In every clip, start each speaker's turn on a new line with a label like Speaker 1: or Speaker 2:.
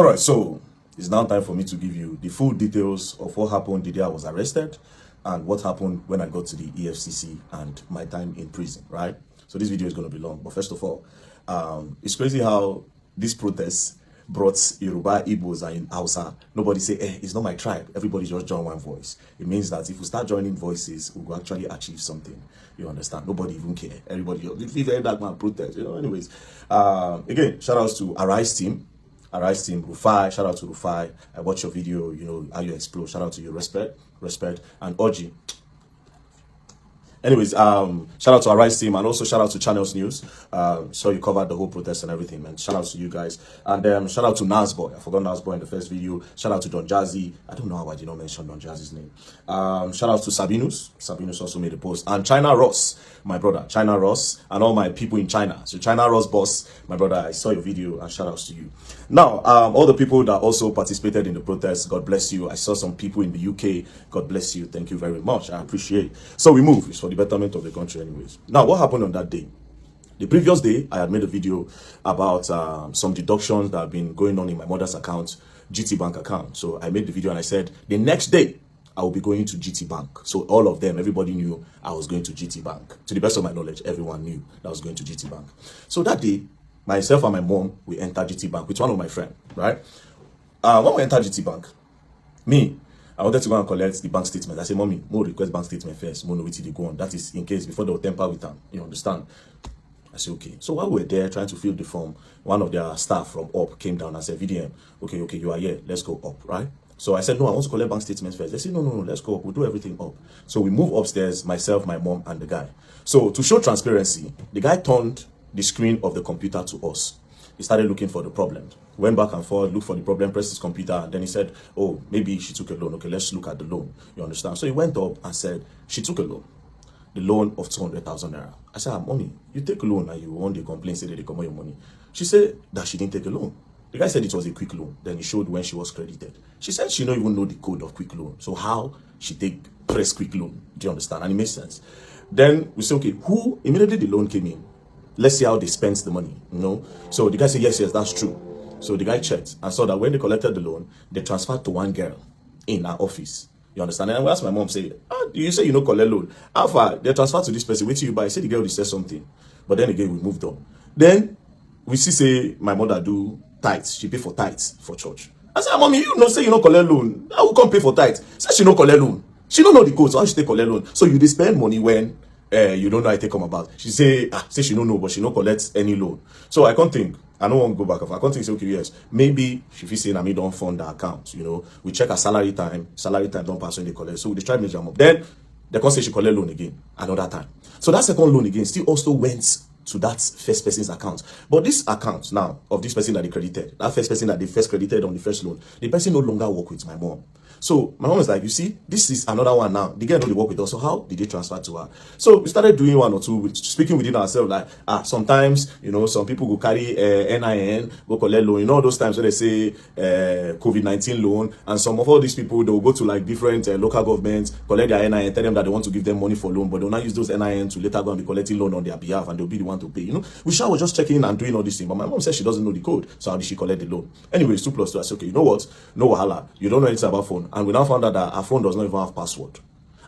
Speaker 1: All right, so it's now time for me to give you the full details of what happened the day I was arrested and what happened when I got to the EFCC and my time in prison, right? So this video is going to be long, but first of all, it's crazy how this protest brought Yoruba, Igbos, and Hausa. Nobody say, it's not my tribe. Everybody just join one voice. It means that if we start joining voices, we will actually achieve something. You understand? Nobody even care. Everybody, if every black man protest, anyways. Again, shout outs to Arise team. Arise team, Rufai, shout out to Rufai. I watched your video, how you explode. Shout out to you, respect, and Oji. Anyways, shout out to Arise team and also shout out to Channels News. So you covered the whole protest and everything, man. Shout out to you guys. And shout out to Nasboy. I forgot Nasboy in the first video. Shout out to Don Jazzy. I don't know how I did not mention Don Jazzy's name. Shout out to Sabinus. Sabinus also made a post. And China Ross, my brother. China Ross and all my people in China. So China Ross boss, my brother, I saw your video and shout outs to you. Now, all the people that also participated in the protest, God bless you. I saw some people in the UK. God bless you. Thank you very much. I appreciate. So we move. It's for the betterment of the country anyways. Now, what happened on that day? The previous day, I had made a video about some deductions that have been going on in my mother's account, GT Bank account. So I made the video and I said, the next day, I will be going to GT Bank. So all of them, everybody knew I was going to GT Bank. To the best of my knowledge, everyone knew that I was going to GT Bank. So that day, myself and my mom, we entered GT Bank with one of my friends, right? When we entered GT Bank, I wanted to go and collect the bank statement. I said, Mommy, more request bank statement first. More know what they go on. That is in case before they will temper with them. You understand? I said, okay. So while we were there trying to fill the form, one of their staff from up came down and said, VDM, okay, you are here. Let's go up, right? So I said, no, I want to collect bank statements first. They said, no, let's go up. We'll do everything up. So we move upstairs, myself, my mom, and the guy. So to show transparency, the guy turned the screen of the computer to us. He started looking for the problem. Went back and forth, looked for the problem, pressed his computer, and then he said, oh, maybe she took a loan. Okay, let's look at the loan. You understand? So he went up and said, she took a loan. The loan of 200,000 naira. I said, Mommy, you take a loan and you want to complain, say that they come on your money. She said that she didn't take a loan. The guy said it was a quick loan. Then he showed when she was credited. She said she don't even know the code of quick loan. So how she press quick loan? Do you understand? And it makes sense. Then we said, okay, immediately the loan came in. Let's see how they spent the money, So the guy said, yes, that's true. So the guy checked and saw that when they collected the loan, they transferred to one girl in our office. You understand? And I asked my mom, say, you say you know collect loan. How far? They transferred to this person. Wait till you buy. I said the girl said something. But then again, we moved on. Then we see, say, my mother do tithes. She pay for tithes for church. I said, Mommy, you know, say you know collect loan. I will come pay for tithes. Say she no collect loan. She don't know the code, so how she take collect loan? So you spend money when you don't know how it come about. She say she don't know, but she no collect any loan. So I can't think. I don't want to go back. I can't think, say, okay, yes. Maybe she feel saying, me don't fund the account. We check her salary time. Salary time don't pass when they collect. So we try to measure up. Then they can't say she collect loan again another time. So that second loan again still also went to that first person's account. But this account now of this person that they credited, that first person that they first credited on the first loan, the person no longer work with my mom. So my mom is like, you see, this is another one now. The girl know they work with us. So how did they transfer to her? So we started doing one or two, speaking within ourselves, like, sometimes, some people go carry NIN, go collect loan. All those times when they say COVID-19 loan, and some of all these people, they will go to like different local governments, collect their NIN, tell them that they want to give them money for loan, but they will not use those NIN to later go and be collecting loan on their behalf, and they'll be the one to pay. We was just checking and doing all these things, but my mom said she doesn't know the code. So how did she collect the loan? Anyways, 2 plus 2. I said, okay, you know what? No wahala. You don't know anything about phone. And we now found out that our phone does not even have password.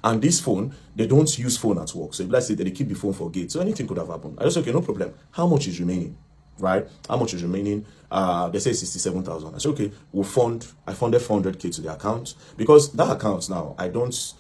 Speaker 1: And this phone, they don't use phone at work. So if let's say that they keep the phone for gate, so anything could have happened. I just said, okay, no problem. How much is remaining? Right? How much is remaining? They say 67,000. I said, okay, I funded 400K to the account, because that account now, I don't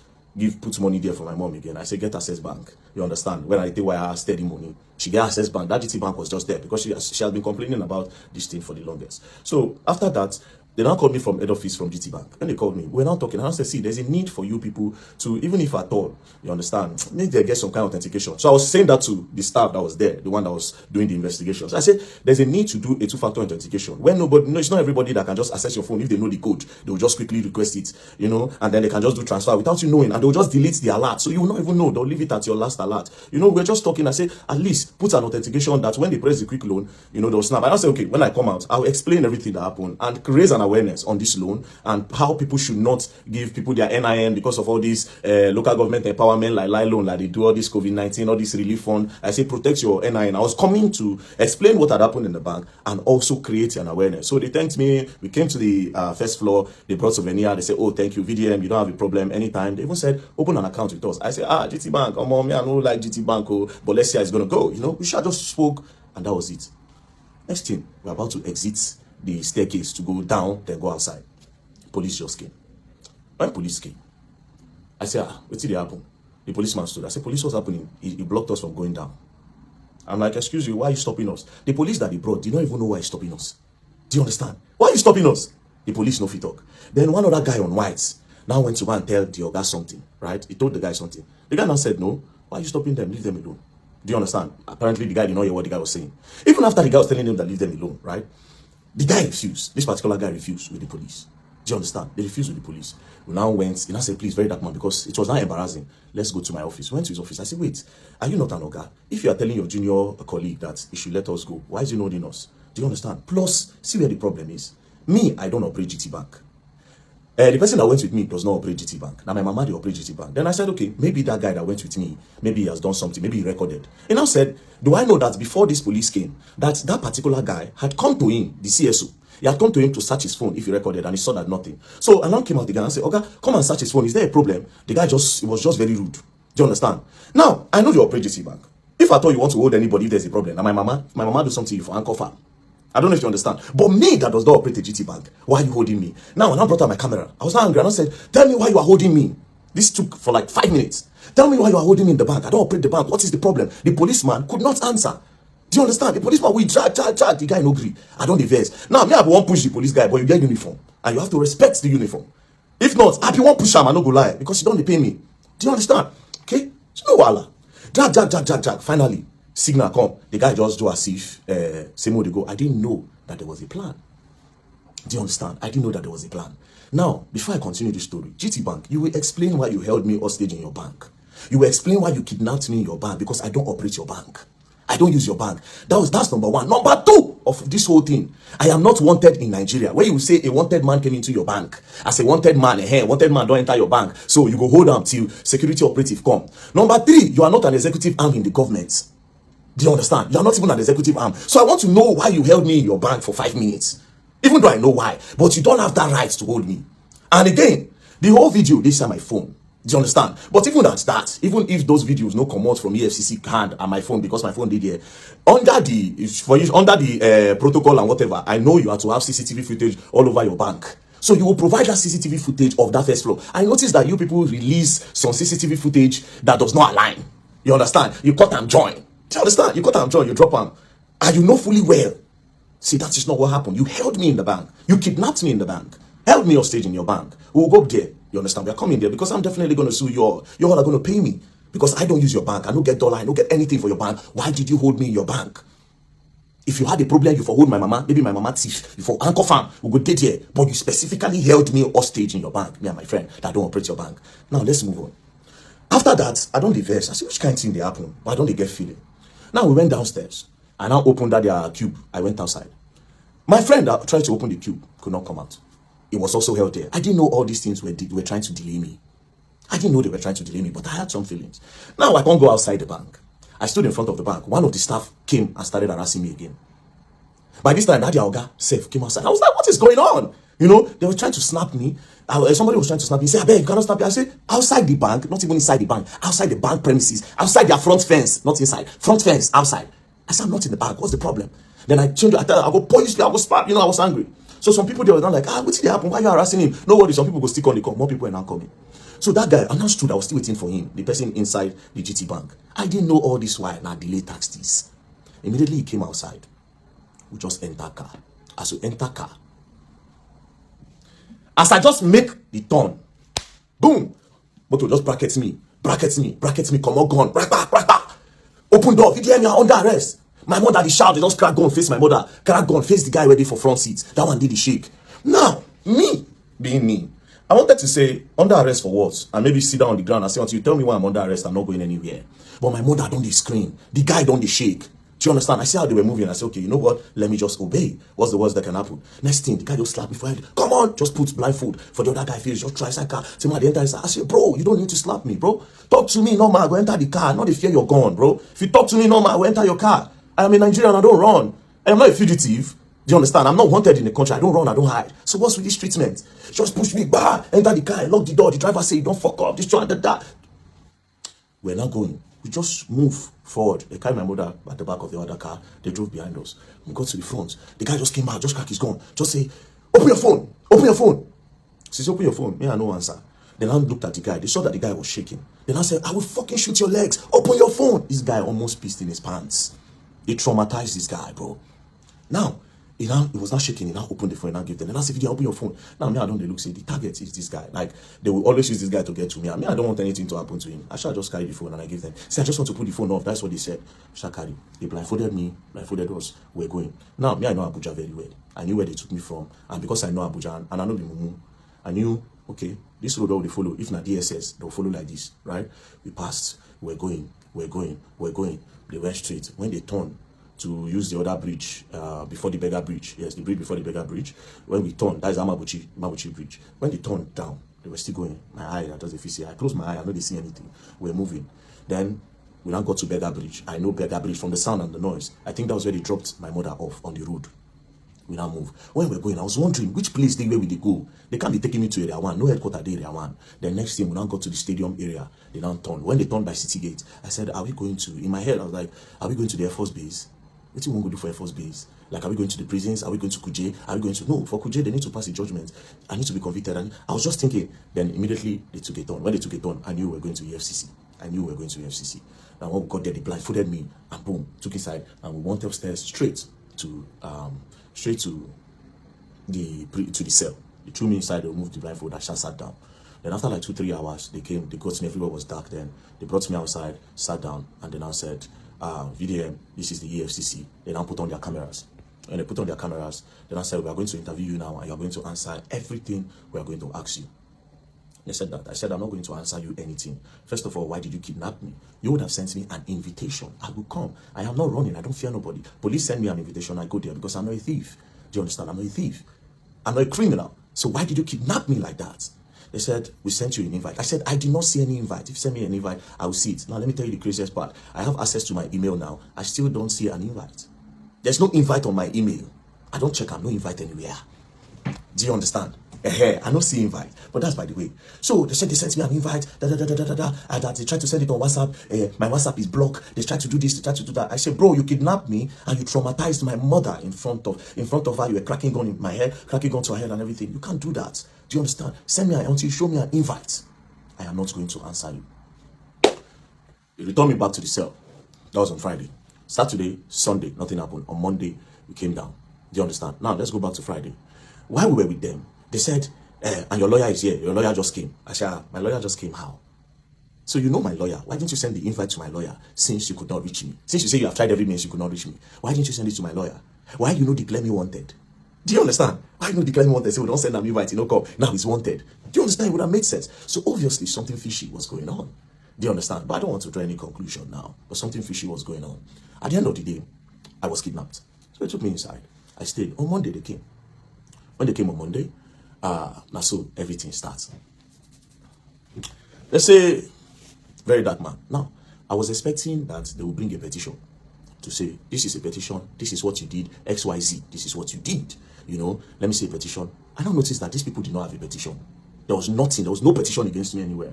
Speaker 1: put money there for my mom again. I say, get Access Bank. You understand? When I take why I have steady money, she get Access Bank. That GT Bank was just there because she has been complaining about this thing for the longest. So after that, they now called me from head office from GT Bank. When they called me, we're now talking. And I said, see, there's a need for you people to, even if at all, you understand, maybe they get some kind of authentication. So I was saying that to the staff that was there, the one that was doing the investigation. So I said, there's a need to do a 2-factor authentication. When it's not everybody that can just access your phone. If they know the code, they will just quickly request it, and then they can just do transfer without you knowing, and they'll just delete the alert. So you will not even know. They'll leave it at your last alert. We're just talking. I say, at least put an authentication that when they press the quick loan, they'll snap. And I say, okay, when I come out, I'll explain everything that happened and raise an awareness on this loan and how people should not give people their NIN because of all these local government empowerment like loan, like they do all this COVID-19, all this relief fund. I say protect your NIN. I was coming to explain what had happened in the bank and also create an awareness. So they thanked me. We came to the first floor. They brought souvenir. They said, oh, thank you, VDM. You don't have a problem anytime. They even said, open an account with us. I said, GT Bank. Oh, mom, I don't like GT Bank, but let's see how it's going to go. You know, we should just spoke, and that was it. Next thing, we're about to exit the staircase to go down, then go outside. Police just came. When police came, I said, what did happen? The policeman stood. I said, police, what's happening? He blocked us from going down. I'm like, excuse you, why are you stopping us? The police that they brought did not even know why he's stopping us. Do you understand? Why are you stopping us? The police no fit talk. Then one other guy on whites now went to go and tell the guy something, right? He told the guy something. The guy now said, no, why are you stopping them? Leave them alone. Do you understand? Apparently, the guy did not hear what the guy was saying. Even after the guy was telling him that leave them alone, right? The guy refused. This particular guy refused with the police. Do you understand? They refused with the police. We now went, he now said, please, very dark man, because it was now embarrassing. Let's go to my office. We went to his office. I said, wait, are you not an Oga? If you are telling your junior colleague that he should let us go, why is he not holding us? Do you understand? Plus, see where the problem is. Me, I don't operate GT Bank. The person that went with me does not operate GT Bank. Now, my mama, they operate GT Bank. Then I said, okay, maybe that guy that went with me, maybe he has done something, maybe he recorded. He now said, do I know that before this police came, that particular guy had come to him, the CSO, he had come to him to search his phone if he recorded, and he saw that nothing. So, and now came out the guy and said, okay, come and search his phone. Is there a problem? The guy was just very rude. Do you understand? Now, I know you operate GT Bank. If I thought you want to hold anybody, if there's a problem, now my mama do something for Uncle Farm. I don't know if you understand. But me that does not operate a GT Bank, why are you holding me? Now, when I brought out my camera, I was not angry. And I said, tell me why you are holding me. This took for like 5 minutes. Tell me why you are holding me in the bank. I don't operate the bank. What is the problem? The policeman could not answer. Do you understand? The policeman will drag. The guy no agree. I don't diverse. Now, me, I won't push the police guy, but you get uniform. And you have to respect the uniform. If not, I won't push him, I no go lie. Because you don't pay me. Do you understand? Okay? So, no wala. Drag. Finally, signal come. The guy just do as if, same way they go. I didn't know that there was a plan. Do you understand? I didn't know that there was a plan. Now, before I continue the story, GT Bank, you will explain why you held me hostage in your bank. You will explain why you kidnapped me in your bank, because I don't operate your bank. I don't use your bank. That's number one. Number two of this whole thing, I am not wanted in Nigeria. Where you say a wanted man came into your bank. As a wanted man, wanted man don't enter your bank. So you go hold on till security operative come. Number three, you are not an executive arm in the government. Do you understand? You are not even an executive arm. So I want to know why you held me in your bank for 5 minutes. Even though I know why. But you don't have that right to hold me. And again, the whole video, this is on my phone. Do you understand? But even at that, even if those videos no come out from Efcc Kidn and my phone, because my phone did here, under the protocol and whatever, I know you have to have CCTV footage all over your bank. So you will provide that CCTV footage of that first floor. I noticed that you people release some CCTV footage that does not align. You understand? You cut and join. Do you understand? You cut and join, you drop them. And you know fully well. See, that is not what happened. You held me in the bank. You kidnapped me in the bank. Held me hostage in your bank. We'll go up there. You understand? We are coming there because I'm definitely going to sue you all. You all are going to pay me because I don't use your bank. I don't get dollar. I don't get anything for your bank. Why did you hold me in your bank? If you had a problem, you for hold my mama. Maybe my mama thief. You for Uncle Farm. We go date here. But you specifically held me hostage in your bank. Me and my friend that don't operate your bank. Now let's move on. After that, I don't diverse. I see which kind of thing they happen. But I don't get feeling. Now we went downstairs. I now opened that their cube. I went outside. My friend that tried to open the cube could not come out. It was also held there. I didn't know all these things were trying to delay me. I didn't know they were trying to delay me, but I had some feelings. Now I can't go outside the bank. I stood in front of the bank. One of the staff came and started harassing me again. By this time, Nadia Oga Sef came outside. I was like, what is going on? You know, they were trying to snap me. Somebody was trying to snap me. He said, I beg, you cannot snap me. I said, outside the bank, not even inside the bank, outside the bank premises, outside their front fence, not inside, front fence, outside. I said, I'm not in the bank. What's the problem? Then I changed. I tell her, I go police me, I go spam. You know, I was angry. So some people, they were not like, what did happen? Why are you harassing him? No worries. Some people go stick on the call. More people are now coming. So that guy, I now stood. I was still waiting for him. The person inside the GT Bank. I didn't know all this while. Now delay taxed this. Immediately he came outside. We just enter car. As we enter car, as I just make the turn, boom, motor just brackets me. Come on, gun, brack. Open door. VDM, you're under arrest. My mother, the shout, they just crack gun, face my mother. Crack gun, face the guy ready for front seats. That one did the shake. Now, me, being me, I wanted to say, under arrest for what? And maybe sit down on the ground and say, until you tell me why I'm under arrest, I'm not going anywhere. But my mother don't scream. The guy don't shake. Do you understand? I see how they were moving. I said, okay, you know what? Let me just obey. What's the worst that can happen? Next thing, the guy just slapped me for head. Come on, just put blindfold. For the other guy, feels just try side car. See my the enter inside. I said, bro, you don't need to slap me, bro. Talk to me normal. Go enter the car. Not if fear you're gone, bro. If you talk to me normal, I will enter your car. I am a Nigerian. I don't run. I am not a fugitive. Do you understand? I'm not wanted in the country. I don't run. I don't hide. So what's with this treatment? Just push me, bah, enter the car, lock the door. The driver say, don't fuck up. This trying to that. We're not going. We just move forward. They carried my mother at the back of the other car. They drove behind us. We got to the front. The guy just came out, just crack his gun. Just say, open your phone. Open your phone. She said, open your phone. Me, I no answer. Then I looked at the guy. They saw that the guy was shaking. Then I said, I will fucking shoot your legs. Open your phone. This guy almost pissed in his pants. It traumatized this guy, bro. Now, he was not shaking. He now opened the phone and now gave them. And I said, open your phone. Now, me, I don't look, say, the target is this guy. Like, they will always use this guy to get to me. I mean, I don't want anything to happen to him. I shall just carry the phone and I give them. See, I just want to put the phone off. That's what they said. Shall carry. They blindfolded me, blindfolded us. We're going. Now, me, I know Abuja very well. I knew where they took me from. And because I know Abuja and I know the Mumu, I knew, okay, this road will follow. If not DSS, they'll follow like this, right? We passed. We're going. We're going. We're going. They went straight. When they turned to use the other bridge before the Beggar Bridge. Yes, the bridge before the Beggar Bridge. When we turned, that is Mabuchi Bridge. When they turned down, they were still going. My eye, that was the Efcc. I closed my eye, I know they see anything. We're moving. Then we now got to Beggar Bridge. I know Beggar Bridge from the sound and the noise. I think that was where they dropped my mother off on the road. We now move. When we're going, I was wondering which place where will they go? They can't be taking me to area 1. No headquarters area 1. The next thing we now got to the stadium area. They now turned. When they turned by City Gate, I said, are we going to, in my head, I was like, are we going to the Air Force Base? What do you want to do for Air Force Base? Like, are we going to the prisons? Are we going to Kuje? Are we going to... No, for Kuje, they need to pass a judgment. I need to be convicted. And I was just thinking. Then immediately, they took it on. When they took it on, I knew we were going to Efcc. I knew we were going to Efcc. And when we got there, they blindfolded me. And boom, took inside. And we went upstairs straight to the cell. They threw me inside. They removed the blindfold. I just sat down. Then after like 2-3 hours, they came. They got me. Everywhere was dark then. They brought me outside, sat down. And then I said... VDM, this is the EFCC. They now put on their cameras. And they put on their cameras. Then I said, we are going to interview you now and you are going to answer everything we are going to ask you. They said that. I said, I'm not going to answer you anything. First of all, why did you kidnap me? You would have sent me an invitation. I will come. I am not running. I don't fear nobody. Police send me an invitation. I go there because I'm not a thief. Do you understand? I'm not a thief. I'm not a criminal. So why did you kidnap me like that? They said, we sent you an invite. I said, I did not see any invite. If you send me an invite, I will see it. Now, let me tell you the craziest part. I have access to my email now. I still don't see an invite. There's no invite on my email. I don't check. I'm no invite anywhere. Do you understand? I don't see invite. But that's by the way. So they said they sent me an invite. And that they tried to send it on WhatsApp. My WhatsApp is blocked. They tried to do this. They tried to do that. I said, bro, you kidnapped me and you traumatized my mother in front of her. You were cracking gun in my head, cracking gun to her head and everything. You can't do that. Do you understand? Send me until you show me an invite. I am not going to answer you. They returned me back to the cell. That was on Friday. Saturday, Sunday, nothing happened. On Monday, we came down. Do you understand? Now, let's go back to Friday. While we were with them, they said, and your lawyer is here. Your lawyer just came. I said, my lawyer just came. How? So you know my lawyer. Why didn't you send the invite to my lawyer since you could not reach me? Since you say you have tried every means, you could not reach me. Why didn't you send it to my lawyer? Why you know declare me wanted? Do you understand? Why you know declare me wanted? Say, we don't send an invite, come. Now he's wanted. Do you understand? It would have made sense. So obviously something fishy was going on. Do you understand? But I don't want to draw any conclusion now. But something fishy was going on. At the end of the day, I was kidnapped. So they took me inside. I stayed. On Monday they came. When they came on Monday, now so everything starts. Let's say, very dark man. Now, I was expecting that they will bring a petition to say, this is a petition, this is what you did, XYZ, this is what you did. You know, let me say a petition. I now noticed that these people did not have a petition. There was nothing, there was no petition against me anywhere.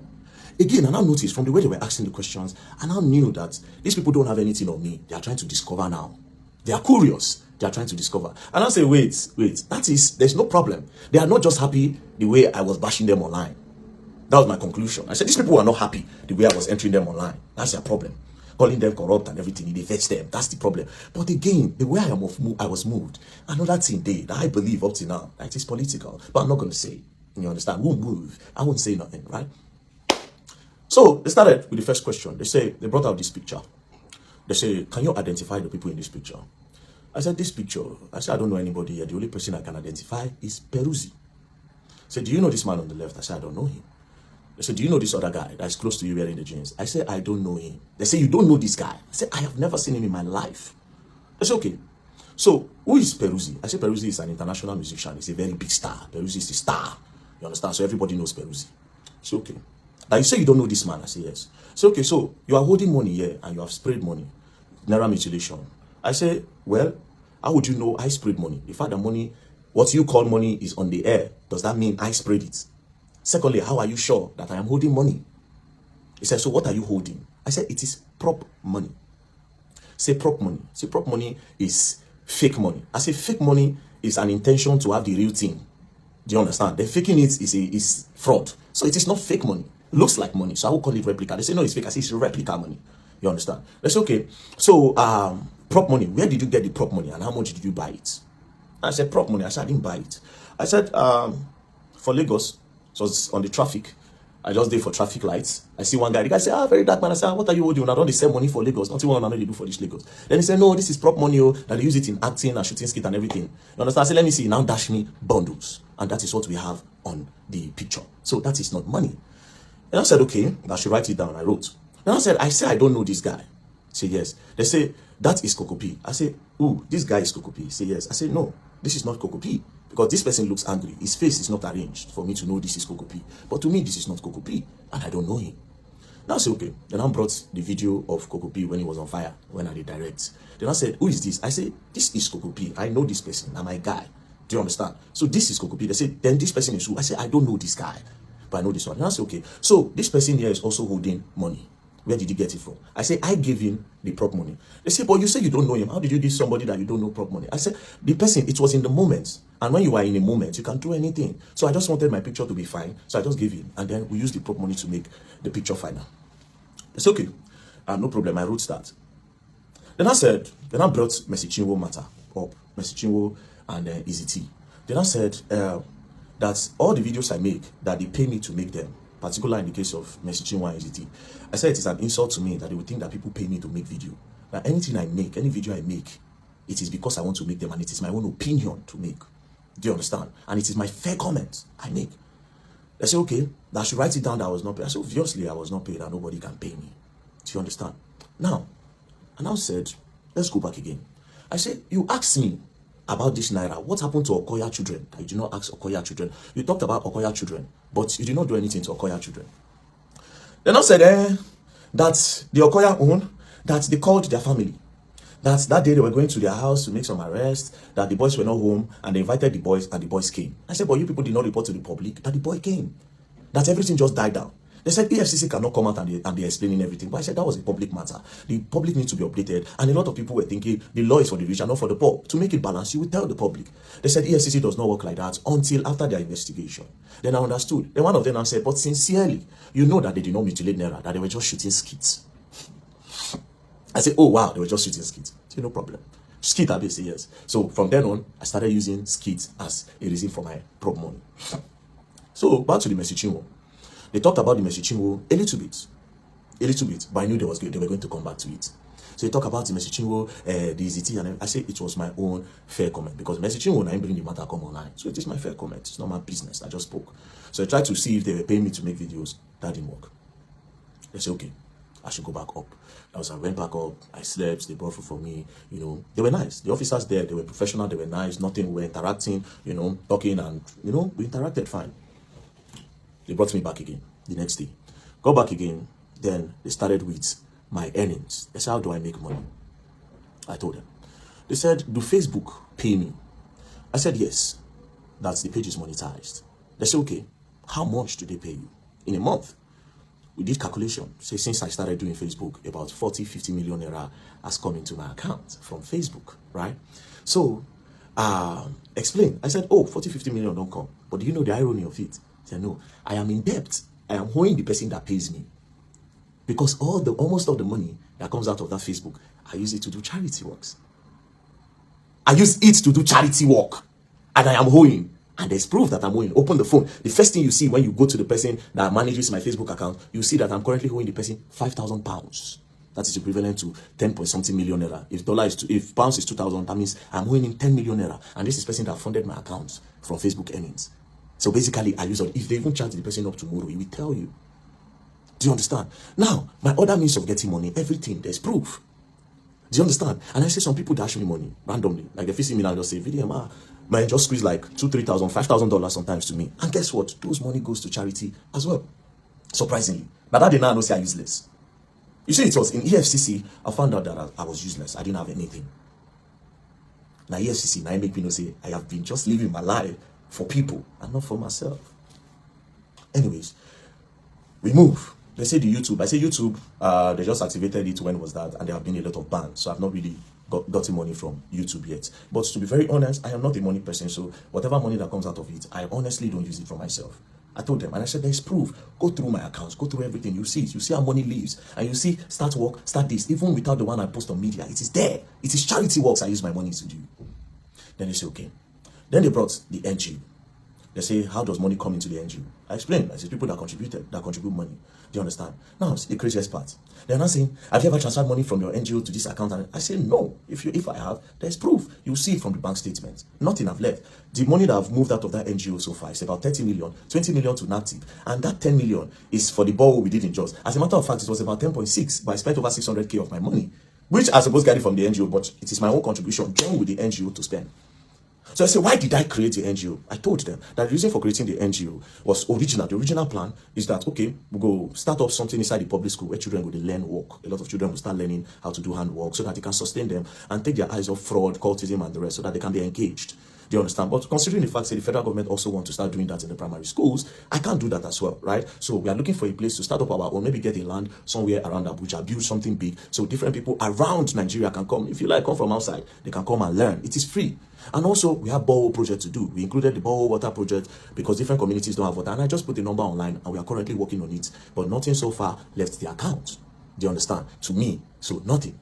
Speaker 1: Again, I now noticed from the way they were asking the questions, I now knew that these people don't have anything on me. They are trying to discover now. They are curious. They are trying to discover. And I say, wait, there's no problem. They are not just happy the way I was bashing them online. That was my conclusion. I said, these people are not happy the way I was entering them online. That's their problem. Calling them corrupt and everything, they fetch them. That's the problem. But again, the way I was moved, another thing that I believe up to now, it is political. But I'm not going to say, you understand, I won't move. I won't say nothing, right? So they started with the first question. They brought out this picture. They say, can you identify the people in this picture? I said, this picture, I don't know anybody here. The only person I can identify is Peruzzi. I said, do you know this man on the left? I said, I don't know him. They said, do you know this other guy that's close to you wearing the jeans? I said, I don't know him. They say, you don't know this guy? I said, I have never seen him in my life. I said, okay. So, who is Peruzzi? I said, Peruzzi is an international musician. He's a very big star. Peruzzi is a star. You understand? So, everybody knows Peruzzi. I said, okay. Now, you say you don't know this man. I say, yes. So, okay, so you are holding money here and you have sprayed money. Naira mutilation. I say, well, how would you know I sprayed money? The fact that money, what you call money, is on the air, does that mean I sprayed it? Secondly, how are you sure that I am holding money? He said, so what are you holding? I said, it is prop money. Say prop money. Say prop money is fake money. I say fake money is an intention to have the real thing. Do you understand? The faking it is fraud. So it is not fake money. It looks like money. So I will call it replica. They say, no, it's fake. I say it's replica money. You understand? They say, okay. So prop money. Where did you get the prop money and how much did you buy it? I said, prop money. I said, I didn't buy it. I said, for Lagos, so it's on the traffic. I just did for traffic lights. I see one guy. The guy said, very dark man. I said, what are you holding? I don't sell money for Lagos. Nothing what I know they do for this Lagos. Then he said, no, this is prop money. Oh, that they use it in acting and shooting skit and everything. You understand? I said, let me see. Now dash me bundles. And that is what we have on the picture. So that is not money. And I said, okay, I should write it down. I wrote. Then I said, I don't know this guy. I said, yes. They say, that is Kokopi. I said, ooh, this guy is Kokopi. He said, yes. I said, no, this is not Kokopi. Because this person looks angry. His face is not arranged for me to know this is Kokopi. But to me, this is not Kokopi. And I don't know him. Now I said, okay. Then I brought the video of Kokopi when he was on fire, when I did direct. Then I said, who is this? I said, this is Kokopi. I know this person. I'm my guy. Do you understand? So this is Kokopi. They said, then this person is who? I said, I don't know this guy. But I know this one. And I said, okay. So this person here is also holding money. Where did he get it from? I said, I gave him the prop money. They say, but you say you don't know him. How did you give somebody that you don't know prop money? I said, the person, it was in the moment. And when you are in a moment, you can do anything. So I just wanted my picture to be fine. So I just gave him. And then we used the prop money to make the picture final. It's okay. No problem. I wrote that. Then I brought Mercy Chinwo matter up. Mercy Chinwo and Easy T. Then I said that all the videos I make, that they pay me to make them, particularly in the case of Mercy Chinwo and Easy T, I said it is an insult to me that they would think that people pay me to make video. That anything I make, any video I make, it is because I want to make them and it is my own opinion to make. Do you understand? And it is my fair comment I make. They say, okay, that I should write it down that I was not paid. I said, obviously I was not paid and nobody can pay me. Do you understand? Now, I now said, let's go back again. I said, you asked me about this Naira. What happened to Okoya children? You did not ask Okoya children. You talked about Okoya children, but you did not do anything to Okoya children. Then I said, that the Okoya own, that they called their family. That day they were going to their house to make some arrests, that the boys were not home, and they invited the boys, and the boys came. I said, but you people did not report to the public that the boy came. That everything just died down. They said Efcc cannot come out and be explaining everything. But I said that was a public matter. The public needs to be updated. And a lot of people were thinking the law is for the rich and not for the poor. To make it balanced, you will tell the public. They said Efcc does not work like that until after their investigation. Then I understood. Then one of them now said, but sincerely, you know that they did not mutilate Naira, that they were just shooting skits. I said, oh wow, they were just shooting skits. So no problem. Skit, I say yes. So from then on, I started using skits as a reason for my prop money. So back to the Mercy Chinwo. They talked about the Mercy Chinwo a little bit, but I knew they were going to come back to it. So they talk about the Mercy Chinwo, the EZT, and I say it was my own fair comment because Mercy Chinwo, I bring the matter come online. So it is my fair comment. It's not my business. I just spoke. So I tried to see if they were paying me to make videos. That didn't work. They said, okay, I should go back up. I went back up, I slept, they brought food for me, you know. They were nice. The officers there, they were professional, they were nice, nothing, we were interacting, you know, talking, and, you know, we interacted fine. They brought me back again the next day. Go back again, then they started with my earnings. They said, how do I make money? I told them. They said, do Facebook pay me? I said, yes, that's the page is monetized. They said, okay, how much do they pay you in a month? We did calculation. Say since I started doing Facebook, about 40-50 million naira has come into my account from Facebook, right? So, explain. I said, oh, 40-50 million don't come. But do you know the irony of it? I said, no, I am in debt. I am owing the person that pays me. Because almost all the money that comes out of that Facebook, I use it to do charity works. I use it to do charity work. And I am owing. And there's proof that I'm owing. Open the phone. The first thing you see when you go to the person that manages my Facebook account, you see that I'm currently owing the person £5,000. That is equivalent to 10-point-something million naira. If pounds is 2,000, that means I'm owing him 10 million naira. And this is the person that funded my account from Facebook earnings. So basically, I use it. If they even charge the person up tomorrow, he will tell you. Do you understand? Now, my other means of getting money, everything, there's proof. Do you understand? And I say some people dash me money randomly. Like they see me now and just say, VDM, man, just squeeze like $2,000, $3,000, $5,000 sometimes to me. And guess what? Those money goes to charity as well. Surprisingly. But that day now I know say I useless. You see, it was in EFCC, I found out that I was useless. I didn't have anything. Now EFCC, now I make me know say I have been just living my life for people and not for myself. Anyways, we move. They say the YouTube. I say YouTube, they just activated it when was that, and there have been a lot of bans. So I've not really gotten money from YouTube yet. But to be very honest, I am not a money person. So whatever money that comes out of it, I honestly don't use it for myself. I told them, and I said, there's proof. Go through my accounts, go through everything. You see it. You see how money leaves. And you see, start work, start this. Even without the one I post on media, it is there. It is charity works I use my money to do. Then they say, okay. Then they brought the NGO. They say, how does money come into the NGO? I explained. I said, people that contribute money. Do you understand? Now, see the craziest part. They're not saying, have you ever transferred money from your NGO to this account? And I say, no. If I have, there's proof. You see it from the bank statement. Nothing I've left. The money that I've moved out of that NGO so far is about 30 million, 20 million to NAPTIP. And that 10 million is for the borrow we did in Jos. As a matter of fact, it was about 10.6, but I spent over 600K of my money, which I supposed to get it from the NGO, but it is my own contribution joined with the NGO to spend. So I said, why did I create the NGO? I told them that the reason for creating the NGO was original. The original plan is that, okay, we'll go start up something inside the public school where children will learn work. A lot of children will start learning how to do handwork so that they can sustain them and take their eyes off fraud, cultism, and the rest so that they can be engaged. Do you understand? But considering the fact that the federal government also wants to start doing that in the primary schools, I can't do that as well, right? So we are looking for a place to start up our own, maybe get a land somewhere around Abuja, build something big so different people around Nigeria can come. If you like, come from outside, they can come and learn. It is free. And also, we have borehole project to do. We included the borehole water project because different communities don't have water. And I just put the number online and we are currently working on it. But nothing so far left the account. Do you understand? To me, so nothing.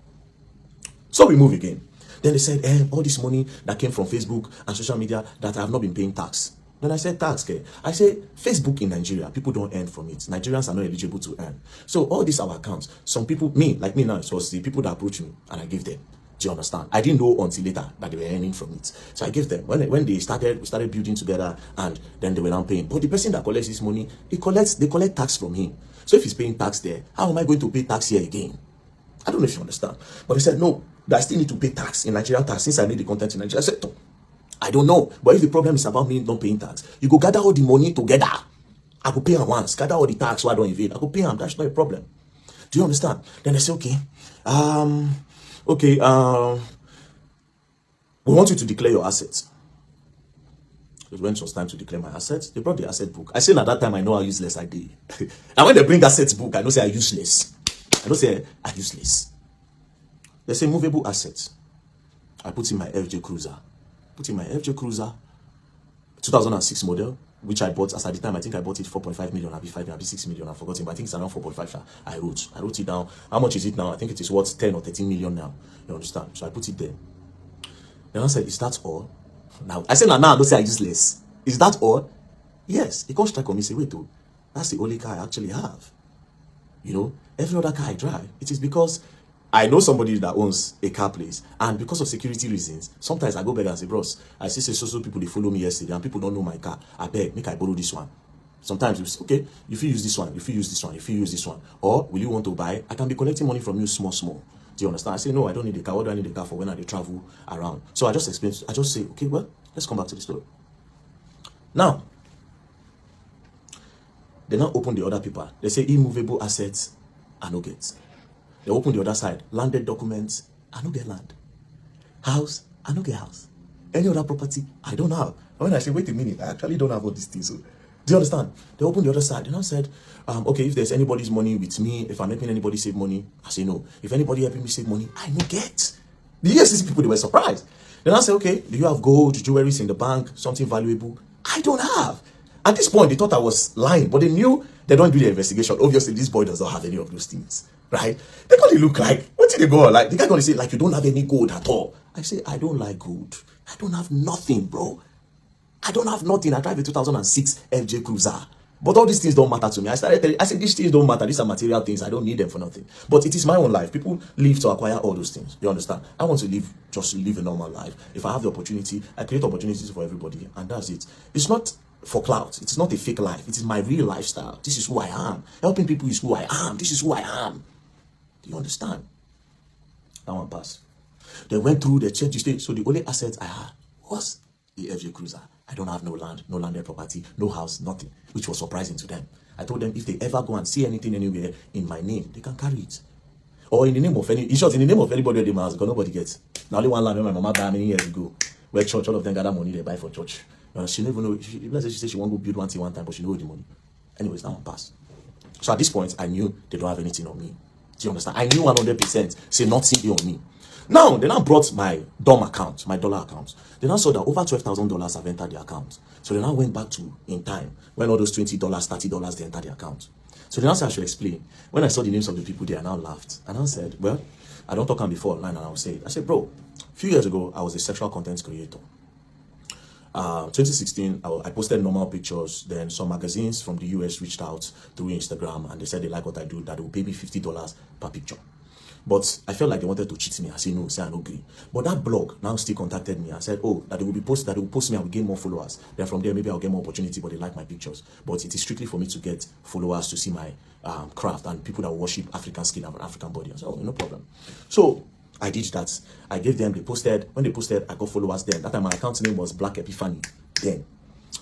Speaker 1: So we move again. Then they said, all this money that came from Facebook and social media that I have not been paying tax. Then I said, tax, okay? I said, Facebook in Nigeria, people don't earn from it. Nigerians are not eligible to earn. So all these our accounts, some people, like me now, it was the people that approached me and I gave them. Do you understand? I didn't know until later that they were earning from it. So I gave them. When they started, we started building together and then they were now paying. But the person that collects this money, they collect tax from him. So if he's paying tax there, how am I going to pay tax here again? I don't know if you understand. But they said, no, I still need to pay tax in Nigerian tax since I made the content in Nigeria. I said, no, I don't know. But if the problem is about me not paying tax, you go gather all the money together. I go pay him once. Gather all the tax so I don't evade. I go pay him. That's not a problem. Do you understand? Then they say, okay, we want you to declare your assets. When it was time to declare my assets, they brought the asset book. I said at that time, I know how useless I did. And when they bring assets book, I know say I'm useless. I don't say I'm useless. They say movable assets. I put in my FJ Cruiser. 2006 model, which I bought, as at the time, I think I bought it 4.5 million, I'll be 5 million, I'll be 6 million, I've forgotten, but I think it's around 4.5. I wrote it down. How much is it now? I think it is worth 10 or 13 million now. You understand? So I put it there. Then I said, is that all? Now, I said, now, don't say I'm useless. Is that all? Yes. He comes strike on me and say, wait, though, that's the only car I actually have. You know, every other car I drive, it is because I know somebody that owns a car place, and because of security reasons, sometimes I go back and say, bros, I see social people, they follow me yesterday, and people don't know my car. I beg, make I borrow this one. Sometimes you say, okay, if you use this one, if you use this one, if you use this one, or will you want to buy? I can be collecting money from you small. Do you understand? I say, no, I don't need a car. What do I need a car for when I travel around? So I just explain, I just say, okay, well, let's come back to the story. Now, they now open the other paper. They say immovable assets, I no get. They open the other side. Landed documents, I no get land. House, I no get house. Any other property, I don't have. And when I say, wait a minute, I actually don't have all these things. So, do you understand? They open the other side. They now said, okay, if there's anybody's money with me, if I'm helping anybody save money, I say no. If anybody helping me save money, I no get. The EFCC people, they were surprised. Then I say, okay, do you have gold, jewelry in the bank, something valuable? I don't have. At this point, they thought I was lying, but they knew they don't do the investigation. Obviously, this boy does not have any of those things, right? They're going to look like, what did they go on? Like, the guy going to say, like, you don't have any gold at all. I say, I don't like gold. I don't have nothing, bro. I don't have nothing. I drive a 2006 FJ Cruiser. But all these things don't matter to me. I said, these things don't matter. These are material things. I don't need them for nothing. But it is my own life. People live to acquire all those things. You understand? I want to live, just to live a normal life. If I have the opportunity, I create opportunities for everybody. And that's it. It's not for clout. It's not a fake life. It is my real lifestyle. This is who I am. Helping people is who I am. This is who I am. Do you understand? That one passed. They went through, they checked the state. So the only assets I had was the FJ Cruiser. I don't have no land, no landed property, no house, nothing, which was surprising to them. I told them if they ever go and see anything anywhere in my name, they can carry it. Or in the name of any, in short, in the name of anybody in my house, because nobody gets. Now only one land where my mama died many years ago, where church, all of them gather money they buy for church. She never know. She said she won't go build one thing one time, but she know the money. Anyways, that one passed. So at this point, I knew they don't have anything on me. Do you understand? I knew 100%. Say nothing on me. Now they now brought my DOM account, my dollar account. They now saw that over $12,000 have entered the account. So they now went back to in time when all those $20, $30 they entered the account. So they now said I should explain. When I saw the names of the people there, I now laughed. And I said, well, I don't talk on before online, and I'll say it. I said, bro, a few years ago, I was a sexual content creator. 2016, I posted normal pictures. Then some magazines from the US reached out through Instagram, and they said they like what I do, that they will pay me $50 per picture. But I felt like they wanted to cheat me. I said no, say I don't agree. But that blog now still contacted me and said, oh, that they will post me, I will gain more followers. Then from there, maybe I'll get more opportunity, but they like my pictures. But it is strictly for me to get followers to see my craft and people that worship African skin and African body. I said, oh, no problem. So I did that. I gave them, they posted. When they posted, I got followers then. That time my account name was Black Epiphany then.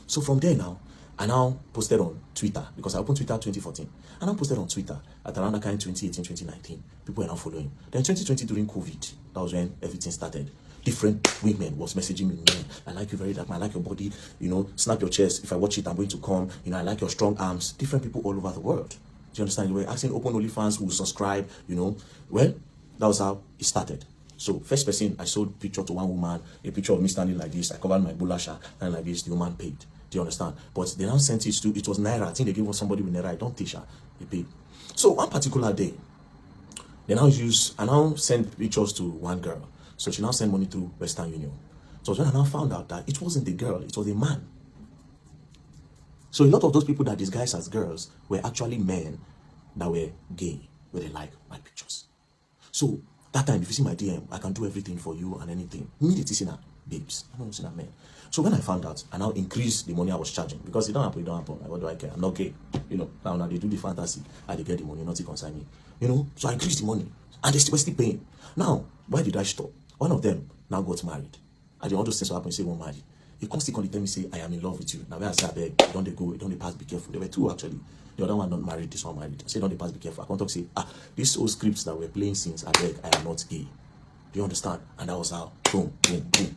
Speaker 1: So from there now, I now posted on Twitter, because I opened Twitter 2014. I now posted on Twitter at around the kind 2018, 2019. People were now following. Then 2020 during COVID, that was when everything started. Different women was messaging me, man, I like you very dark, I like your body, you know, snap your chest. If I watch it, I'm going to come. You know, I like your strong arms. Different people all over the world. Do you understand? They were asking open OnlyFans who subscribe, you know. Well, that was how it started. So first person, I sold picture to one woman, a picture of me standing like this. I covered my bulasha, and like this, the woman paid. Do you understand? But they now sent it to, it was Naira. I think they gave us somebody with Naira. I don't teach her. They paid. So one particular day, I now send pictures to one girl. So she now sent money through Western Union. So when I now found out that it wasn't the girl, it was a man. So a lot of those people that disguised as girls were actually men that were gay, where they like my pictures. So that time, if you see my DM, I can do everything for you and anything. Immediately see that, babes. I don't see that man. So when I found out, I now increased the money I was charging, because it don't happen, Like, what do I care? I'm not gay. You know, now they do the fantasy, and they get the money, not to concern me. You know, so I increased the money, and they were still paying. Now, why did I stop? One of them now got married. I didn't want to say so happen, say one married. He constantly tell me, say, I am in love with you. Now when I say, I beg, don't they go, don't they pass, be careful. There were two actually. The other one not married, this one married. I say, don't they pass, be careful. I can't talk, say, these old scripts that we're playing since, I beg, I am not gay. Do you understand? And that was how, boom, boom, boom,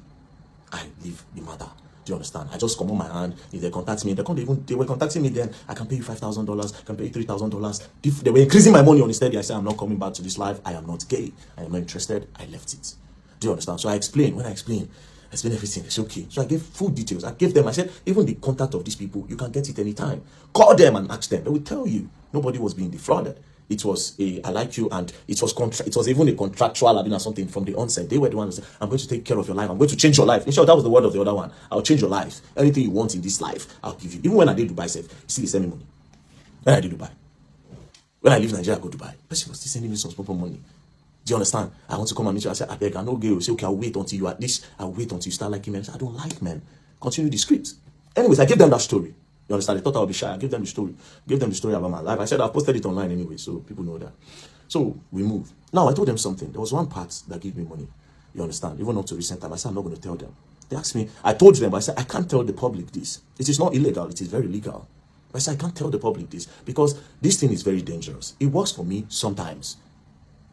Speaker 1: I leave the matter. Do you understand? I just come on my hand. If they contact me, they were contacting me then. I can pay you $5,000, I can pay you $3,000. If they were increasing my money on instead, I said, I'm not coming back to this life. I am not gay. I am not interested. I left it. Do you understand? So I explained. When I explained everything. They said, okay. So I gave full details. I gave them, I said, even the contact of these people, you can get it anytime. Call them and ask them. They will tell you. Nobody was being defrauded. It was I like you, and it was even a contractual or something from the onset. They were the ones who said, I'm going to take care of your life. I'm going to change your life. In short, that was the word of the other one. I'll change your life. Anything you want in this life, I'll give you. Even when I did Dubai, you see, they send me money. When I did Dubai. When I leave Nigeria, I go to Dubai. Person was still sending me some proper money. Do you understand? I want to come and meet you. I said, I beg, I know gay. Say, okay, I'll wait until you at least. I'll wait until you start liking men. I said, I don't like men. Continue the script. Anyways, I gave them that story. You understand? They thought I would be shy. I gave them the story. Gave them the story about my life. I said I posted it online anyway, so people know that. So we moved. Now I told them something. There was one part that gave me money. You understand? Even up to recent time, I said I'm not going to tell them. They asked me. I told them. I said I can't tell the public this. It is not illegal. It is very legal. I said I can't tell the public this because this thing is very dangerous. It works for me sometimes,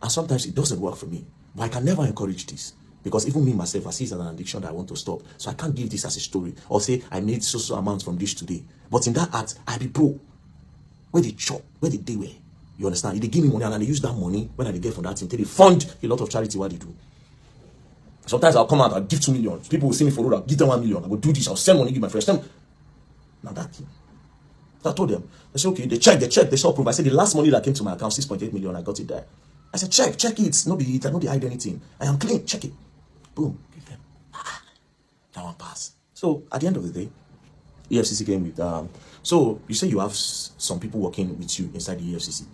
Speaker 1: and sometimes it doesn't work for me. But I can never encourage this. Because even me myself, I see it as an addiction that I want to stop. So I can't give this as a story or say I made so amounts from this today. But in that act, I be pro. Where they chop, where they wear. You understand? If they give me money and they use that money when I get from that thing, they fund a lot of charity what they do. Sometimes I'll come out, I'll give 2 million. People will see me for road, I'll give them 1 million. I will do this, I'll send money, give my friends. Now that thing. So I told them, they said, okay, they check, they saw proof. I said the last money that came to my account, 6.8 million, I got it there. I said, check it. Not the hide anything. I am clean, check it. Boom, give them. That one pass. So at the end of the day, EFCC came with so you say you have some people working with you inside the EFCC.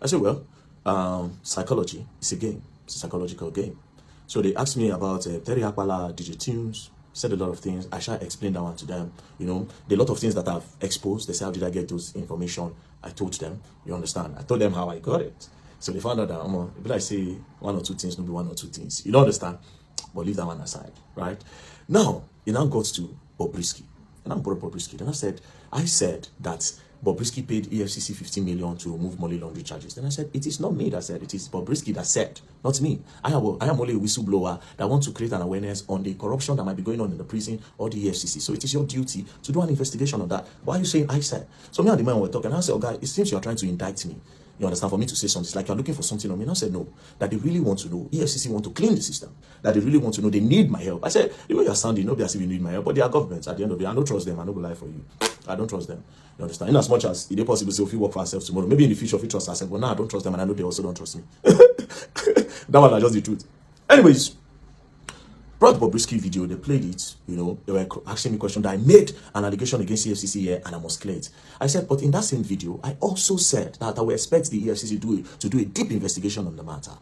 Speaker 1: I said, well, psychology is a game. It's a psychological game. So they asked me about Terry Akpala, DJ Tunes, said a lot of things. I shall explain that one to them. You know, the lot of things that I've exposed. They say, how did I get those information? I told them. You understand? I told them how I got it. So they found out that, if I say one or two things, no be one or two things. You don't understand? But leave that one aside, right? Now, it now got to Bobrisky. And I brought Bobrisky. Then I said that Bobrisky paid EFCC 15 million to remove money laundering charges. Then I said, it is not me that said, it is Bobrisky that said, not me. I am only a whistleblower that wants to create an awareness on the corruption that might be going on in the prison or the EFCC. So it is your duty to do an investigation on that. Why are you saying I said? So me and the man were talking, and I said, oh, guy, it seems you are trying to indict me. You understand? For me to say something, it's like you're looking for something on me. And I said, no, that they really want to know. EFCC want to clean the system. That they really want to know. They need my help. I said, the way you're sounding, nobody as if you need my help. But they are governments at the end of the day. I don't trust them. I don't go lie for you. I don't trust them. You understand? In as much as it is possible to say, if we work for ourselves tomorrow, maybe in the future, if we trust ourselves. But now I don't trust them, and I know they also don't trust me. That one is just the truth. Anyways, brought Bobrisky video, they played it, they were asking me questions that I made an allegation against the EFCC here and I must clear it. I said, but in that same video, I also said that I will expect the EFCC to do a deep investigation on the matter.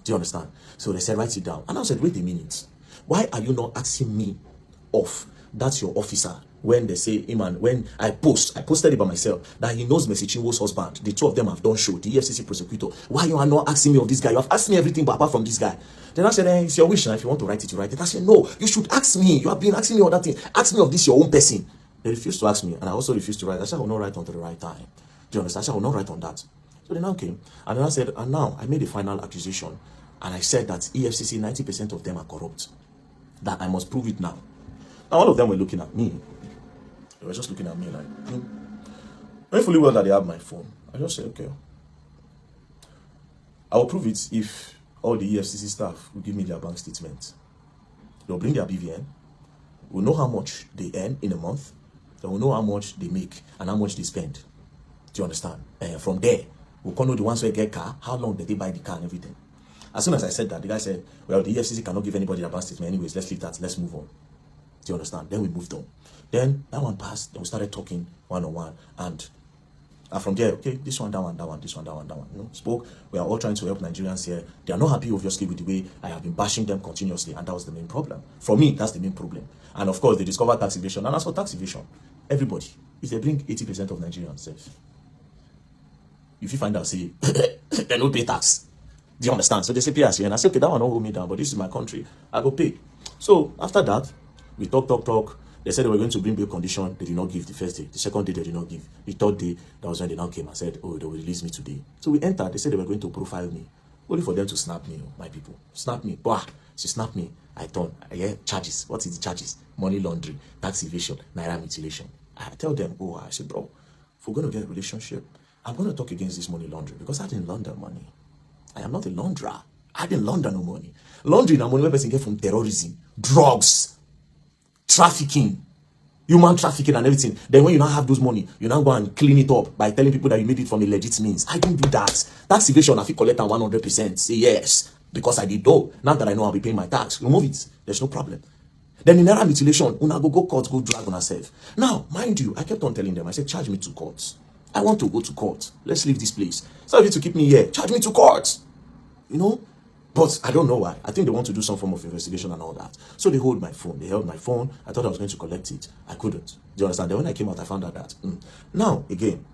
Speaker 1: Do you understand? So they said, write it down. And I said, wait a minute. Why are you not asking me off? That's your officer. When they say, hey man, when I posted it by myself, that he knows Mercy Chinwo's husband. The two of them have done show, the EFCC prosecutor. Why you are not asking me of this guy? You have asked me everything but apart from this guy. Then I said, it's your wish now. If you want to write it, you write it. I said, no, you should ask me. You have been asking me all that thing. Ask me of this, your own person. They refused to ask me, and I also refused to write. I said, I will not write until the right time. Do you understand? I said, I will not write on that. So they now came, and then I said, and now I made a final accusation, and I said that EFCC, 90% of them are corrupt. That I must prove it now. Now, all of them were looking at me. They were just looking at me like, knowing fully well that they have my phone. I just said, okay. I will prove it if all the EFCC staff will give me their bank statement. They'll bring their BVN. We'll know how much they earn in a month. They will know how much they make and how much they spend. Do you understand? From there, we'll know the ones who get car, how long did they buy the car and everything. As soon as I said that, the guy said, well, the EFCC cannot give anybody their bank statement anyways. Let's leave that. Let's move on. Do you understand? Then we moved on. Then that one passed. Then we started talking one-on-one. And from there, okay, this one, that one, that one, this one, that one, that one. Spoke. We are all trying to help Nigerians here. They are not happy, obviously, with the way I have been bashing them continuously. And that was the main problem. For me, that's the main problem. And of course, they discovered tax evasion. And as for tax evasion, everybody, if they bring 80% of Nigerians safe, if you find out, say, they don't pay tax. Do you understand? So they say, pay us here. And I say, okay, that one don't hold me down, but this is my country. I go pay. So after that, we talk. They said they were going to bring bail condition. They did not give the first day. The second day, they did not give. The third day, that was when they now came and said, oh, they will release me today. So we entered. They said they were going to profile me. Only for them to snap me, my people. Snap me. Bah, she snapped me. I thought, yeah, charges. What is the charges? Money laundering, tax evasion, naira mutilation. I tell them, oh, I said, bro, if we're going to get a relationship, I'm going to talk against this money laundering because I didn't launder money. I am not a launderer. I didn't launder no money. Laundering and money where person get from terrorism, drugs, trafficking, human trafficking and everything. Then when you now have those money, you now go and clean it up by telling people that you made it from a legit means. I didn't do that. Tax evasion, I feel collect 100%. Say yes, because I did know. Now that I know I'll be paying my tax, remove it. There's no problem. Then in naira mutilation, una go court, go drag on herself. Now, mind you, I kept on telling them, I said, charge me to court. I want to go to court. Let's leave this place. Instead of you to keep me here, charge me to court. But I don't know why. I think they want to do some form of investigation and all that. So they hold my phone. They held my phone. I thought I was going to collect it. I couldn't. Do you understand? Then when I came out, I found out that. Now, again,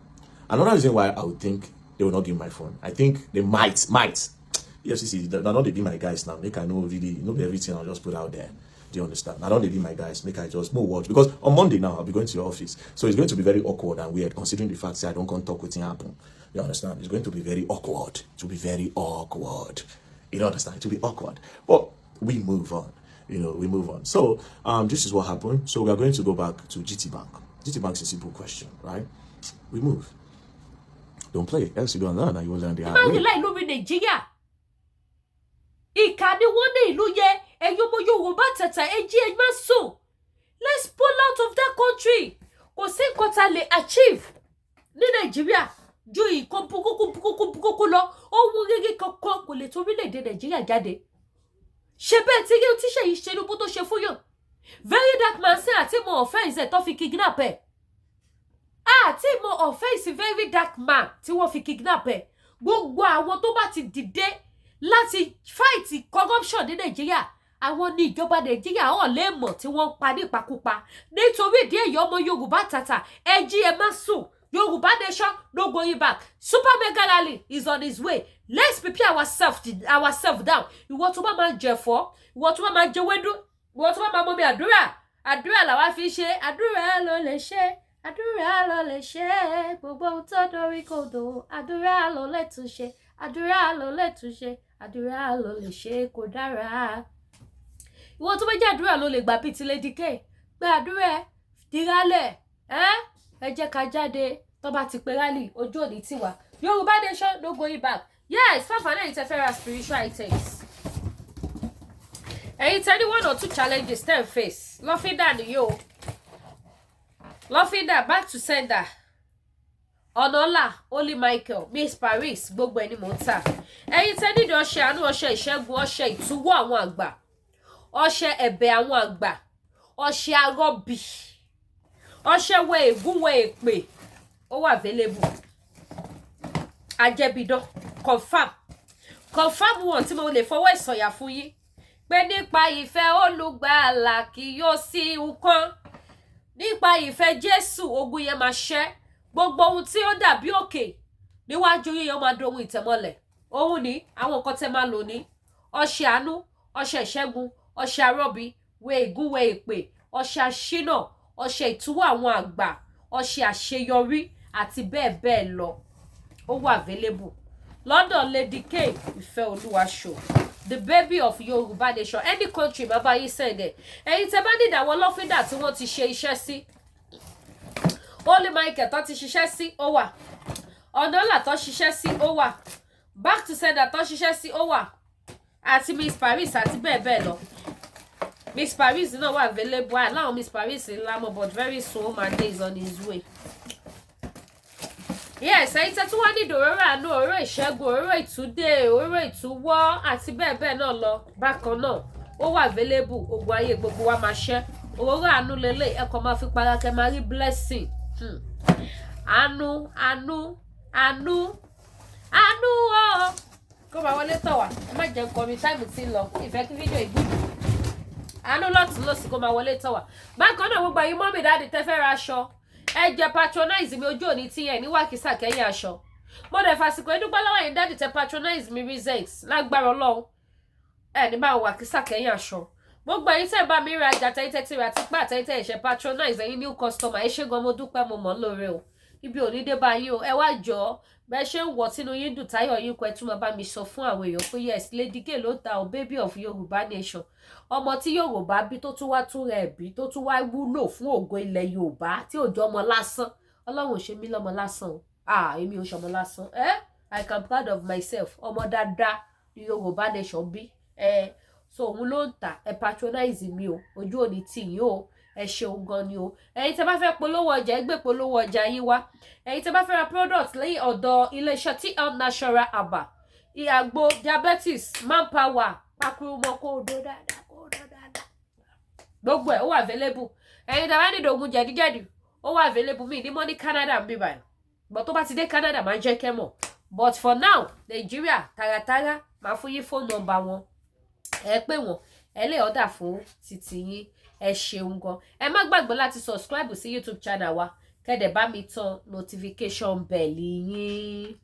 Speaker 1: another reason why I would think they will not give my phone. I think they might. EFCC, they're not they be my guys now. Make I know really, everything I'll just put out there. Do you understand? I don't they be my guys. Make I just more watch. Because on Monday now, I'll be going to your office. So it's going to be very awkward and weird considering the fact that I don't come talk with happen. You understand? It's going to be very awkward. It will be very awkward. You don't understand? It will be awkward. But we move on. We move on. So this is what happened. So we are going to go back to GT Bank. GT Bank is a simple question, right? We move. Don't play. Else you don't learn and you will learn the hard way.
Speaker 2: Let's pull out of that country. Achieve. Nigeria. Joy kompuko lo owo gege kokko kò lè torí le de Nigeria jáde ṣebẹ tí yóò ti ṣe ìṣẹ́nu bó tó ṣe fún yàn very dark man say àti mo offense tó fi kidnap ẹ àti mo offense very dark man tí wọ́n fi kidnap ẹ gbogbo àwọn tó bá ti dìde láti fight corruption ní Nigeria àwọn ní ìjọba Nigeria ó lè mọ̀ tí wọ́n pa ní ìpakúpa nítorí ìdí èyí ọmọ Yorùbá tata ẹ jí ẹ má sùn Yoruba nation no going back. Super mega rally is on its way. Let's prepare ourselves down. Ìwọ tó bá máa jẹ̀fọ́, ìwọ tó bá máa jẹwédú, ìwọ tó bá máa mọ mi àdúrà la wá fi ṣe, àdúrà ló lè ṣe, àdúrà ló lè ṣe, gbogbo ohun tó dorí kodò, àdúrà ló lè tún ṣe, àdúrà ló lè tún ṣe, àdúrà ló lè ṣe kó dára. Ìwọ tó bá jẹ́ àdúrà ló lè gbà bíi ti Lady K, pé àdúrà dìrálẹ̀, ẹ jẹ́ ká jáde tó bá ti pé rally ojú òní tiwa. Yoruba nation no going back. Yes, fáfáná yìí tẹ fẹ́ ra spiritual items. Ẹ̀yin tẹ́ ní 1 or 2 challenges tẹ́ ń face. Lọ́fíńdà nìyí o. Lọ́fíńdà back to sender. Ọ̀nàlà, Holy Michael, Miss Paris, gbogbo ẹni mò ń tà. Ẹ̀yin tẹ́ nídìí ọṣẹ àánú, ọṣẹ ìṣẹ́gun, ọṣẹ ìtúwọ́ àwọn àgbà, ọṣẹ ẹ̀bẹ̀ àwọn àgbà, ọṣẹ arọ́bì, ọṣẹ wẹ ègún wẹ èpè, ó wà available. Ajẹ́bidán, confirm wọn tí mo lè fọwọ́ ìsọ̀yà fún yín pé nípa ìfẹ́ olùgbàlà kì yóò sí nǹkan, nípa ìfẹ́ Jésù ogun yẹn máa ṣẹ́, gbogbo ohun tí ó dàbí òkè níwájú yín yẹn máa dohun ìtẹ̀mọ́lẹ̀. Òun ni àwọn nǹkan tẹ́ máa lò ní ọṣẹ àánú, ọṣẹ ìṣẹ́gun, ọṣẹ arọ́bì, wẹ ègún wẹ èpè, ọṣẹ àṣínà, ọṣẹ ìtúwọ́ àwọn àgbà, ọṣẹ àṣeyọrí àti bẹ́ẹ̀ bẹ́ẹ̀ lọ. Ó wà available lọ́dọ̀ Lady K Ìfẹ́ Olúwa show, the baby of Yoruba nation. Any country má bá yín send ẹ̀. Ẹ̀yin tẹ́ bá ní àwọn lọ́fíńdà tí wọ́n ti ṣe iṣẹ́ sí, Holy Michael tó ti ṣiṣẹ́ sí, ó wà. Ọ̀nàlà tó ṣiṣẹ́ sí, ó wà. Back to sender tó ṣiṣẹ́ sí, ó wà. Àti Miss Paris àti bẹ́ẹ̀ bẹ́ẹ̀ lọ. Miss Paris náà wà available. Àláwọn Miss Paris ńlá mọ́, but very soon my day is on his way. Yes, ẹ̀yin tẹ́ tún wá ní òróró àánú, òróró ìṣẹ́gun, òróró ìtúndé, òróró ìtúwọ́ àti bẹ́ẹ̀ bẹ́ẹ̀ náà lọ. Bákan náà, ó wà available. Ogun ayé gbogbo wa máa ṣẹ́. Òróró àánú lélẹ̀, ẹ kàn máa fi para kẹ́ máa rí blessing. Àánú o. Kó máa wọlé tọ̀ wá. Ẹ má jẹ́ nǹkan mi táìmù tí ń lọ. Ìfẹ́ kí fídíò ìgbìmọ̀. Àánú lọ́tún lọ́sì kó máa wọlé tọ̀ wá. Bákan náà gbogbo ẹ̀yin mọ́mì dáàdì tẹ́ fẹ́ ra aṣọ. Ẹ jẹ́ patronize mi ojú òní tí ẹ̀ ní wákìsà kẹ́yìn aṣọ. Mo dẹ̀ fàsìkò ẹdúpẹ́ lọ́wọ́ ẹ̀yin dáàdì tẹ́ patronize mi reasons lágbára Ọlọ́run. Ẹ ní bá wákìsà kẹ́yìn aṣọ. Gbogbo ẹ̀yin tẹ́ bá mi ra ajá tẹ́tẹ́ tí ra tipá tẹ́tẹ́ ẹ̀ṣẹ̀ patronize ẹ̀yin new customer. Ẹ ṣé gan, mo dúpẹ́, mo mọ̀ lóore o. Ibi ò ní dé bá yín o. Ẹ wá jọ̀ọ́ bẹ́ẹ̀ ṣe ń wọ̀ tínú yín dùn táyọ̀ yín kọ ẹ tún máa bá mi sọ fún àwọn èèyàn pé yes, Lady K ló ta o, baby of Yoruba nation. Ọmọ tí Yorùbá bí tó tún wá tún rẹ̀ bí tó tún wá wúlò fún ògo ilẹ̀ Yorùbá tí ò jọ ọmọ lásán. Ọlọ́run ò ṣe mí lọ́mọ lásán o. Èmi ò ṣọmọ lásán. I can proud of myself. Ọmọ dáadáa ní Yorùbá nation bí. So òun ló ń tà, ẹ patronize mi o. Ojú òní tì yín o. Ẹ ṣeun gan ni o. Ẹ̀yin tẹ́ bá fẹ́ polówó ọjà, ẹ gbé polówó ọjà yín wá. Ẹ̀yin tẹ́ bá fẹ́ ra product lẹ́yìn ọ̀dọ̀ iléeṣẹ́ TL Natural Herbal, ìyàgbó, diabetes, manpower, pakurumọ kó do dáadáa. Gbogbo ẹ̀ ó wà available. Ẹ̀yin tẹ́ bá ní ìdògùn jẹ̀díjẹ̀dí, ó wà available. Mi ní mọ́ ní Canada ń bí báyìí. But tó bá ti dé Canada máa jẹ́ kẹ́ mọ̀. But for now, Nigeria tààràtààrà máa fún yín phone number wọn. Ẹ pè wọ́n, ẹ lè order fún títí yín. Ẹ ṣeun gan. Ẹ má gbàgbé láti subscribe sí YouTube channel wa. Kẹ́dẹ̀ bá mi tan notification bell yín.